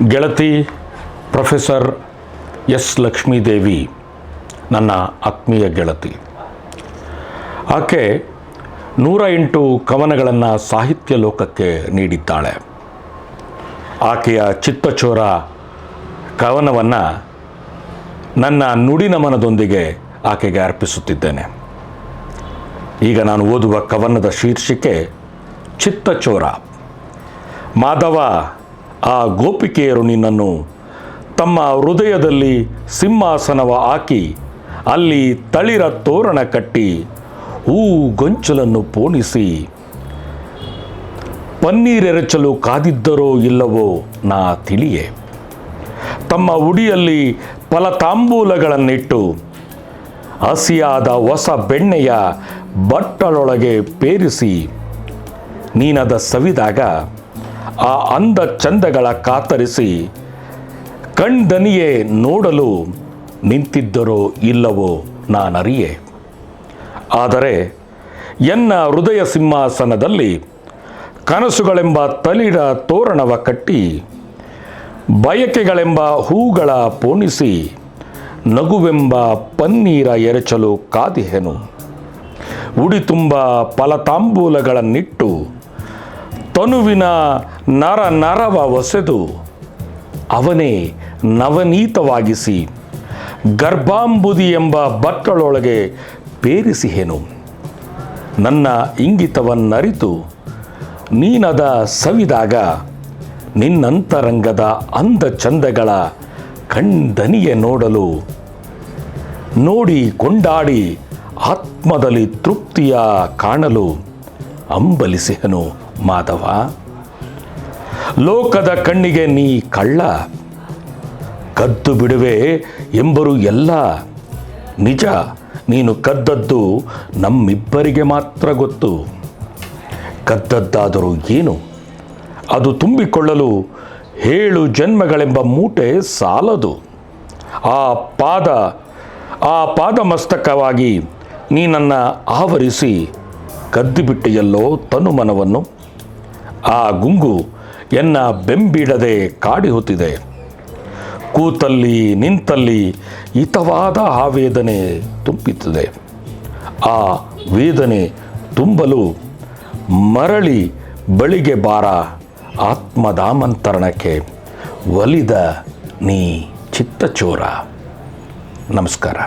ಗೆಳತಿ professor S Lakshmidevi ನನ್ನ ಆತ್ಮೀಯ ಗೆಳತಿ. ಆಕೆ 108 ಕವನಗಳನ್ನು ಸಾಹಿತ್ಯ ಲೋಕಕ್ಕೆ ನೀಡಿದ್ದಾಳೆ. ಆಕೆಯ ಚಿತ್ತಚೋರ ಕವನವನ್ನು ನನ್ನ ನುಡಿನಮನದೊಂದಿಗೆ ಆಕೆಗೆ ಅರ್ಪಿಸುತ್ತಿದ್ದೇನೆ. ಈಗ ನಾನು ಓದುವ ಕವನದ ಶೀರ್ಷಿಕೆ ಚಿತ್ತಚೋರ. ಮಾಧವ, ಆ ಗೋಪಿಕೆಯರು ನಿನ್ನನ್ನು ತಮ್ಮ ಹೃದಯದಲ್ಲಿ ಸಿಂಹಾಸನವ ಹಾಕಿ ಅಲ್ಲಿ ತಳಿರ ತೋರಣ ಕಟ್ಟಿ ಹೂ ಗೊಂಚಲನ್ನು ಪೋಣಿಸಿ ಪನ್ನೀರೆರಚಲು ಕಾದಿದ್ದರೋ ಇಲ್ಲವೋ ನಾ ತಿಳಿಯೆ. ತಮ್ಮ ಉಡಿಯಲ್ಲಿ ಫಲತಾಂಬೂಲಗಳನ್ನಿಟ್ಟು ಹಸಿಯಾದ ಹೊಸ ಬೆಣ್ಣೆಯ ಬಟ್ಟಲೊಳಗೆ ಪೇರಿಸಿ ನೀನದ ಸವಿದಾಗ ಆ ಅಂದ ಚಂದಗಳ ಕಾತರಿಸಿ ಕಣ್ದನಿಯೇ ನೋಡಲು ನಿಂತಿದ್ದರೋ ಇಲ್ಲವೋ ನಾನರಿಯೆ. ಆದರೆ ಎನ್ನ ಹೃದಯ ಸಿಂಹಾಸನದಲ್ಲಿ ಕನಸುಗಳೆಂಬ ತಳಿರ ತೋರಣವ ಕಟ್ಟಿ ಬಯಕೆಗಳೆಂಬ ಹೂಗಳ ಪೋಣಿಸಿ ನಗುವೆಂಬ ಪನ್ನೀರ ಎರಚಲು ಕಾದಿಹೆನು. ಉಡಿ ತುಂಬ ಫಲತಾಂಬೂಲಗಳನ್ನಿಟ್ಟು ತನುವಿನ ನರ ನರವ ಒಸೆದು ಅವನೇ ನವನೀತವಾಗಿಸಿ ಗರ್ಭಾಂಬುದಿ ಎಂಬ ಬಟ್ಟಲೊಳಗೆ ಪೇರಿಸಿಹೆನು. ನನ್ನ ಇಂಗಿತವನ್ನರಿತು ನೀನದ ಸವಿದಾಗ ನಿನ್ನಂತರಂಗದ ಅಂದ ಚಂದಗಳ ಕಣ್ದನಿಯೇ ನೋಡಲು ನೋಡಿ ಕೊಂಡಾಡಿ ಆತ್ಮದಲ್ಲಿ ತೃಪ್ತಿಯ ಕಾಣಲು ಅಂಬಲಿಸಿಹನು ಮಾಧವ. ಲೋಕದ ಕಣ್ಣಿಗೆ ನೀ ಕಳ್ಳ, ಕದ್ದು ಬಿಡುವೆ ಎಂಬರು ಎಲ್ಲ. ನಿಜ, ನೀನು ಕದ್ದದ್ದು ನಮ್ಮಿಬ್ಬರಿಗೆ ಮಾತ್ರ ಗೊತ್ತು. ಕದ್ದದ್ದಾದರೂ ಏನು, ಅದು ತುಂಬಿಕೊಳ್ಳಲು 7 ಜನ್ಮಗಳೆಂಬ ಮೂಟೆ ಸಾಲದು. ಆ ಪಾದಮಸ್ತಕವಾಗಿ ನೀನನ್ನು ಆವರಿಸಿ ಕದ್ದುಬಿಟ್ಟೆಯಲ್ಲೋ ತನುಮನವನ್ನು. ಆ ಗುಂಗು ಎನ್ನ ಬೆಂಬಿಡದೆ ಕಾಡಿ ಹೊತ್ತಿದೆ. ಕೂತಲ್ಲಿ ನಿಂತಲ್ಲಿ ಹಿತವಾದ ಆವೇದನೆ ತುಂಬುತ್ತದೆ. ಆ ವೇದನೆ ತುಂಬಲು ಮರಳಿ ಬಳಿಗೆ ಬಾರ ಆತ್ಮದಾಮಂತರಣಕ್ಕೆ ಒಲಿದ ನೀ ಚಿತ್ತಚೋರ. ನಮಸ್ಕಾರ.